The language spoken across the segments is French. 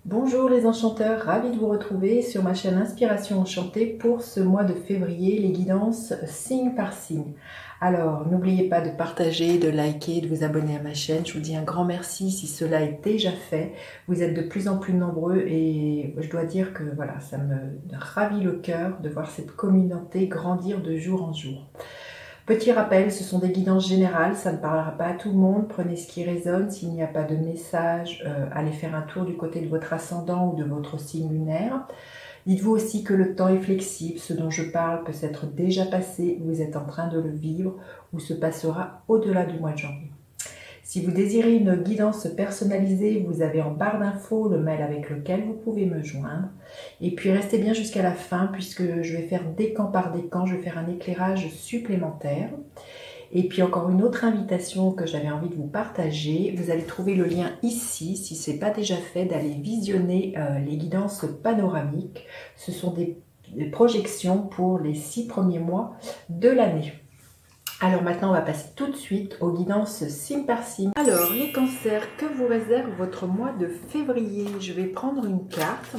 Bonjour les enchanteurs, ravi de vous retrouver sur ma chaîne Inspiration Enchantée pour ce mois de février, les guidances signe par signe. Alors n'oubliez pas de partager, de liker, de vous abonner à ma chaîne. Je vous dis un grand merci si cela est déjà fait. Vous êtes de plus en plus nombreux et je dois dire que voilà, ça me ravit le cœur de voir cette communauté grandir de jour en jour. Petit rappel, ce sont des guidances générales, ça ne parlera pas à tout le monde, prenez ce qui résonne, s'il n'y a pas de message, allez faire un tour du côté de votre ascendant ou de votre signe lunaire. Dites-vous aussi que le temps est flexible, ce dont je parle peut s'être déjà passé, vous êtes en train de le vivre ou se passera au-delà du mois de janvier. Si vous désirez une guidance personnalisée, vous avez en barre d'infos le mail avec lequel vous pouvez me joindre. Et puis restez bien jusqu'à la fin puisque je vais faire décan par décan, je vais faire un éclairage supplémentaire. Et puis encore une autre invitation que j'avais envie de vous partager. Vous allez trouver le lien ici, si ce n'est pas déjà fait, d'aller visionner les guidances panoramiques. Ce sont des projections pour les 6 premiers mois de l'année. Alors maintenant, on va passer tout de suite aux guidances signe par signe. Alors, les cancers, que vous réserve votre mois de février? Je vais prendre une carte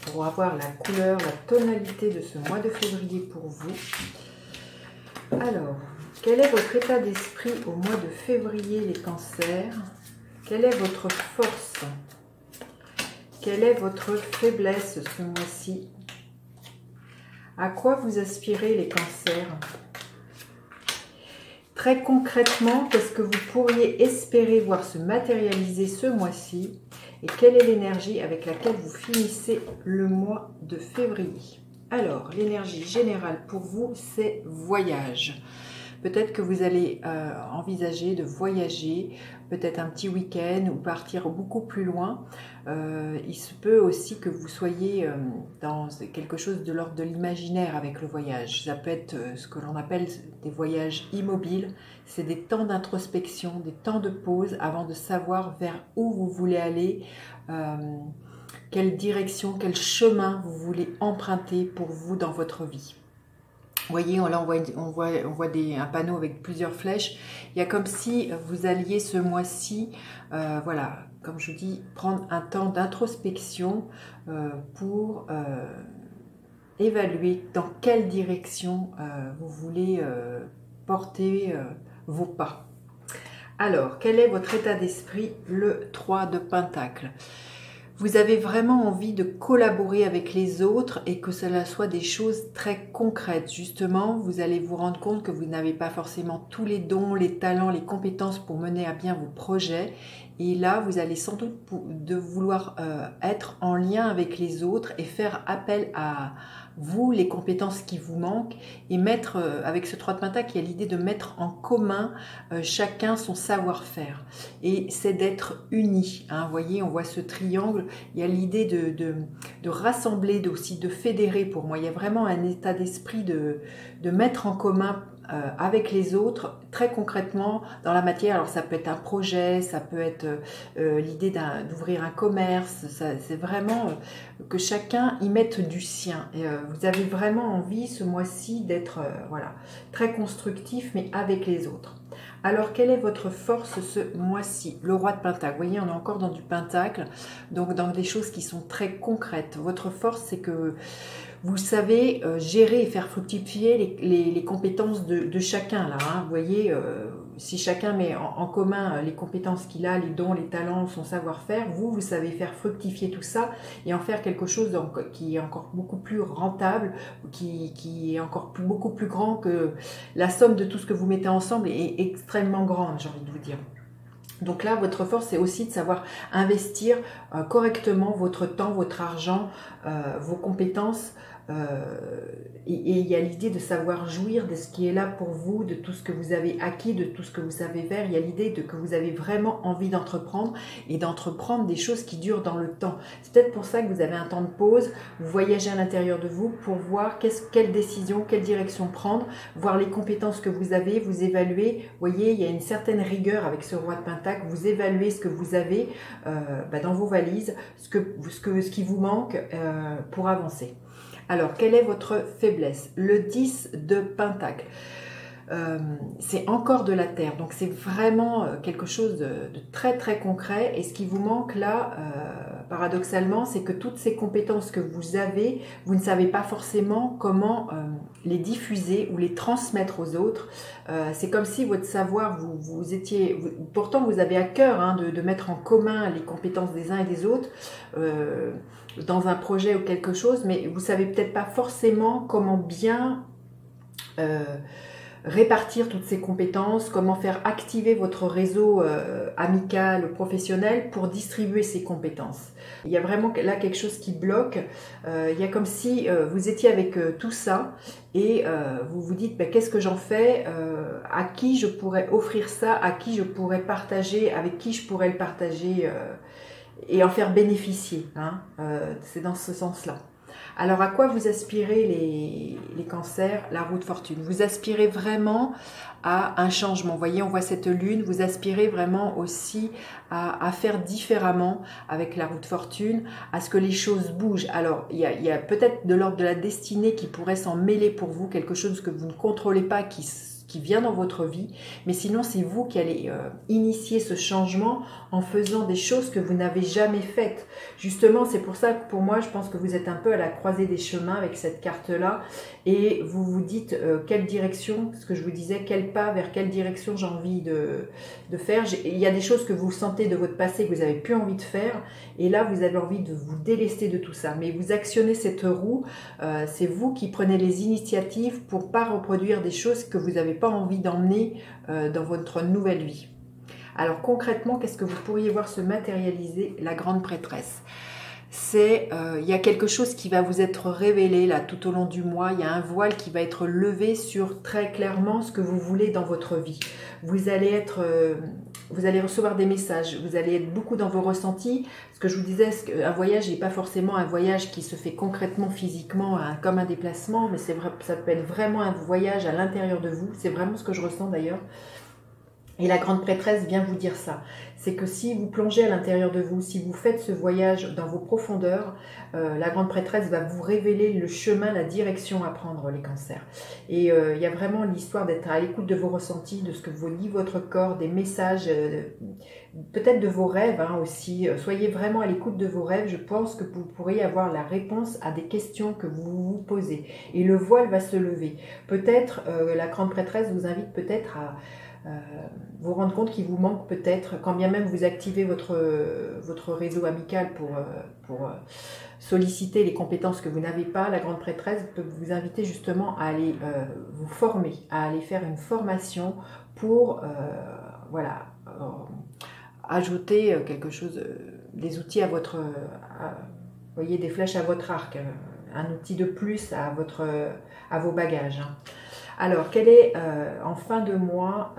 pour avoir la couleur, la tonalité de ce mois de février pour vous. Alors, quel est votre état d'esprit au mois de février, les cancers? Quelle est votre force? Quelle est votre faiblesse ce mois-ci? À quoi vous aspirez, les cancers? Très concrètement, qu'est-ce que vous pourriez espérer voir se matérialiser ce mois-ci? Et quelle est l'énergie avec laquelle vous finissez le mois de février? Alors, l'énergie générale pour vous, c'est voyage. Peut-être que vous allez envisager de voyager, peut-être un petit week-end ou partir beaucoup plus loin. Il se peut aussi que vous soyez dans quelque chose de l'ordre de l'imaginaire avec le voyage. Ça peut être ce que l'on appelle des voyages immobiles. C'est des temps d'introspection, des temps de pause avant de savoir vers où vous voulez aller, quelle direction, quel chemin vous voulez emprunter pour vous dans votre vie. Vous voyez, là on voit un panneau avec plusieurs flèches. Il y a comme si vous alliez ce mois-ci, voilà, comme je vous dis, prendre un temps d'introspection pour évaluer dans quelle direction vous voulez porter vos pas. Alors, quel est votre état d'esprit? Le 3 de Pentacle. Vous avez vraiment envie de collaborer avec les autres et que cela soit des choses très concrètes. Justement, vous allez vous rendre compte que vous n'avez pas forcément tous les dons, les talents, les compétences pour mener à bien vos projets. Et là, vous allez sans doute vouloir être en lien avec les autres et faire appel à vous, les compétences qui vous manquent, et mettre, avec ce 3 de Pentacle, il y a l'idée de mettre en commun chacun son savoir-faire. Et c'est d'être unis. Hein. Vous voyez, on voit ce triangle, il y a l'idée de rassembler, aussi de fédérer pour moi. Il y a vraiment un état d'esprit de mettre en commun avec les autres, très concrètement dans la matière. Alors ça peut être un projet, ça peut être l'idée d'ouvrir un commerce, c'est vraiment que chacun y mette du sien. Et, vous avez vraiment envie ce mois-ci d'être voilà, très constructif, mais avec les autres. Alors, quelle est votre force ce mois-ci? Le roi de Pentacle. Vous voyez, on est encore dans du Pentacle, donc dans des choses qui sont très concrètes. Votre force, c'est que vous savez gérer et faire fructifier les compétences de chacun. Là, hein. Vous voyez, si chacun met en commun les compétences qu'il a, les dons, les talents, son savoir-faire, vous savez faire fructifier tout ça et en faire quelque chose qui est encore beaucoup plus rentable, qui est encore beaucoup plus grand que la somme de tout ce que vous mettez ensemble est extrêmement grande, j'ai envie de vous dire. Donc là, votre force, c'est aussi de savoir investir correctement votre temps, votre argent, vos compétences. Et il y a l'idée de savoir jouir de ce qui est là pour vous, de tout ce que vous avez acquis, de tout ce que vous savez faire. Il y a l'idée que vous avez vraiment envie d'entreprendre et d'entreprendre des choses qui durent dans le temps. C'est peut-être pour ça que vous avez un temps de pause, vous voyagez à l'intérieur de vous pour voir quelle décision, quelle direction prendre, voir les compétences que vous avez, vous évaluer. Vous voyez, il y a une certaine rigueur avec ce roi de Pentacle, vous évaluez ce que vous avez dans vos valises, ce qui vous manque pour avancer. Alors, quelle est votre faiblesse? Le 10 de Pentacle. C'est encore de la terre, donc c'est vraiment quelque chose de très très concret. Et ce qui vous manque là, paradoxalement, c'est que toutes ces compétences que vous avez, vous ne savez pas forcément comment les diffuser ou les transmettre aux autres. C'est comme si votre savoir, pourtant vous avez à cœur hein, de mettre en commun les compétences des uns et des autres dans un projet ou quelque chose, mais vous savez peut-être pas forcément comment bien répartir toutes ces compétences, comment faire activer votre réseau amical, professionnel pour distribuer ces compétences. Il y a vraiment là quelque chose qui bloque. Il y a comme si vous étiez avec tout ça et vous vous dites ben, qu'est-ce que j'en fais, à qui je pourrais offrir ça, à qui je pourrais partager, avec qui je pourrais le partager et en faire bénéficier. Hein. C'est dans ce sens-là. Alors, à quoi vous aspirez les cancers, la roue de fortune? Vous aspirez vraiment à un changement. Vous voyez, on voit cette lune. Vous aspirez vraiment aussi à faire différemment avec la roue de fortune, à ce que les choses bougent. Alors, il y a peut-être de l'ordre de la destinée qui pourrait s'en mêler pour vous, quelque chose que vous ne contrôlez pas, qui vient dans votre vie, mais sinon c'est vous qui allez initier ce changement en faisant des choses que vous n'avez jamais faites. Justement, c'est pour ça que pour moi, je pense que vous êtes un peu à la croisée des chemins avec cette carte-là et vous vous dites quelle direction, ce que je vous disais, quel pas, vers quelle direction j'ai envie de faire. Il y a des choses que vous sentez de votre passé que vous n'avez plus envie de faire et là, vous avez envie de vous délester de tout ça. Mais vous actionnez cette roue, c'est vous qui prenez les initiatives pour pas reproduire des choses que vous n'avez pas envie d'emmener dans votre nouvelle vie. Alors concrètement, qu'est-ce que vous pourriez voir se matérialiser? La grande prêtresse. C'est, il y a quelque chose qui va vous être révélé là tout au long du mois. Il y a un voile qui va être levé sur très clairement ce que vous voulez dans votre vie. Vous allez recevoir des messages, vous allez être beaucoup dans vos ressentis. Ce que je vous disais, un voyage n'est pas forcément un voyage qui se fait concrètement, physiquement, comme un déplacement, mais c'est vrai, ça peut être vraiment un voyage à l'intérieur de vous. C'est vraiment ce que je ressens d'ailleurs. Et la grande prêtresse vient vous dire ça. C'est que si vous plongez à l'intérieur de vous, si vous faites ce voyage dans vos profondeurs, la grande prêtresse va vous révéler le chemin, la direction à prendre, les cancers. Et il y a vraiment l'histoire d'être à l'écoute de vos ressentis, de ce que vous dit votre corps, des messages, peut-être de vos rêves hein, aussi. Soyez vraiment à l'écoute de vos rêves. Je pense que vous pourriez avoir la réponse à des questions que vous vous posez. Et le voile va se lever. Peut-être la grande prêtresse vous invite peut-être à vous rendre compte qu'il vous manque peut-être, quand bien même vous activez votre réseau amical pour solliciter les compétences que vous n'avez pas, la grande prêtresse peut vous inviter justement à aller vous former, à aller faire une formation pour voilà, ajouter quelque chose, des outils à votre, vous voyez, des flèches à votre arc, un outil de plus à vos bagages. Hein. Alors, quelle est en fin de mois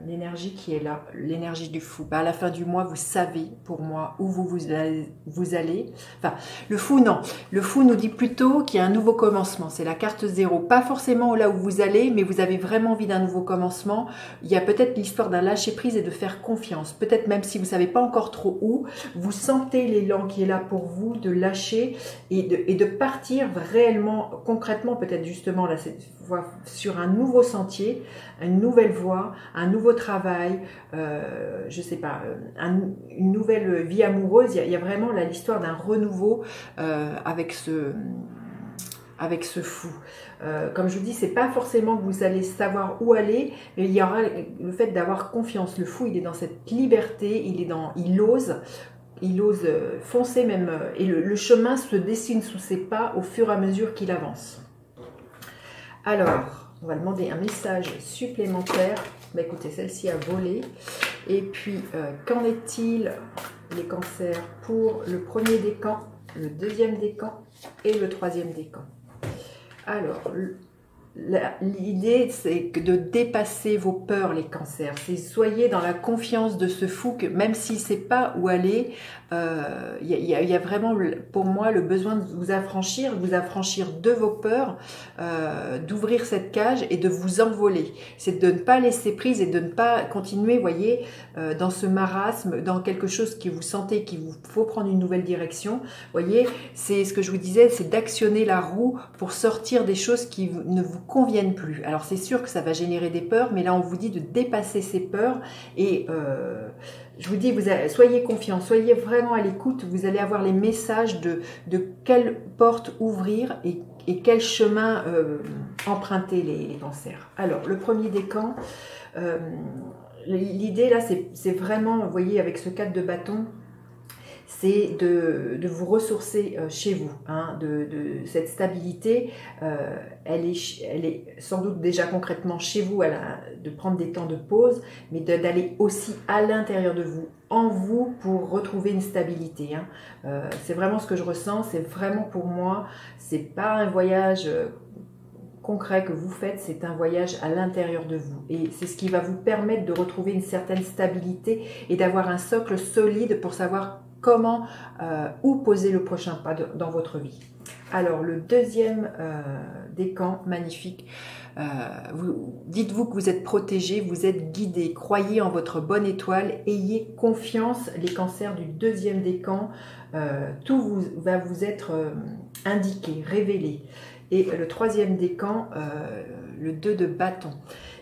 l'énergie qui est là, l'énergie du fou? À la fin du mois, vous savez pour moi où vous allez. Enfin, le fou, non. Le fou nous dit plutôt qu'il y a un nouveau commencement. C'est la carte 0. Pas forcément là où vous allez, mais vous avez vraiment envie d'un nouveau commencement. Il y a peut-être l'histoire d'un lâcher-prise et de faire confiance. Peut-être même si vous ne savez pas encore trop où, vous sentez l'élan qui est là pour vous de lâcher et de partir réellement, concrètement, peut-être justement là, cette fois, sur un nouveau sentier, une nouvelle voie, un nouveau travail, je sais pas, une nouvelle vie amoureuse. Il y a vraiment là l'histoire d'un renouveau avec ce fou. Comme je vous dis, c'est pas forcément que vous allez savoir où aller, mais il y aura le fait d'avoir confiance. Le fou, il est dans cette liberté, il ose foncer même, et le chemin se dessine sous ses pas au fur et à mesure qu'il avance. Alors, on va demander un message supplémentaire. Bah, écoutez, celle-ci a volé. Et puis, qu'en est-il, les cancers, pour le premier décan, le deuxième décan et le troisième décan? Alors, l'idée, c'est de dépasser vos peurs, les cancers. C'est soyez dans la confiance de ce fou que même s'il ne sait pas où aller, il y a vraiment pour moi le besoin de vous affranchir de vos peurs, d'ouvrir cette cage et de vous envoler. C'est de ne pas laisser prise et de ne pas continuer, voyez, dans ce marasme, dans quelque chose que vous sentez qu'il vous faut prendre une nouvelle direction. Voyez, c'est ce que je vous disais, c'est d'actionner la roue pour sortir des choses qui ne vous conviennent plus. Alors c'est sûr que ça va générer des peurs, mais là on vous dit de dépasser ces peurs et je vous dis, soyez confiants, soyez vraiment à l'écoute. Vous allez avoir les messages de quelle porte ouvrir et quel chemin emprunter les cancers. Alors, le premier décan, l'idée là, c'est vraiment, vous voyez, avec ce 4 de bâton, c'est de vous ressourcer chez vous, hein, de cette stabilité. Elle est sans doute déjà concrètement chez vous, de prendre des temps de pause, mais d'aller aussi à l'intérieur de vous, en vous, pour retrouver une stabilité. Hein. C'est vraiment ce que je ressens, c'est vraiment pour moi, c'est pas un voyage concret que vous faites, c'est un voyage à l'intérieur de vous. Et c'est ce qui va vous permettre de retrouver une certaine stabilité et d'avoir un socle solide pour savoir comment, où poser le prochain pas dans votre vie. Alors, le deuxième décan, magnifique. Dites-vous que vous êtes protégé, vous êtes guidé, croyez en votre bonne étoile, ayez confiance. Les cancers du deuxième décan, tout va vous être indiqué, révélé. Et le troisième décan, le 2 de bâton.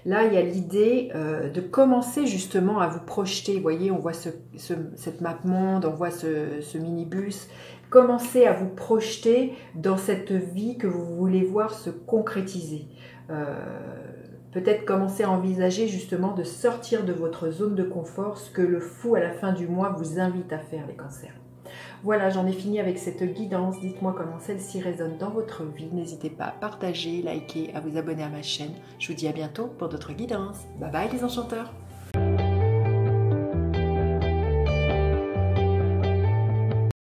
Là, il y a l'idée de commencer justement à vous projeter. Vous voyez, on voit cette map monde, on voit ce minibus. Commencez à vous projeter dans cette vie que vous voulez voir se concrétiser. Peut-être commencer à envisager justement de sortir de votre zone de confort, ce que le fou à la fin du mois vous invite à faire, les cancers. Voilà, j'en ai fini avec cette guidance. Dites-moi comment celle-ci résonne dans votre vie. N'hésitez pas à partager, liker, à vous abonner à ma chaîne. Je vous dis à bientôt pour d'autres guidances. Bye bye les enchanteurs!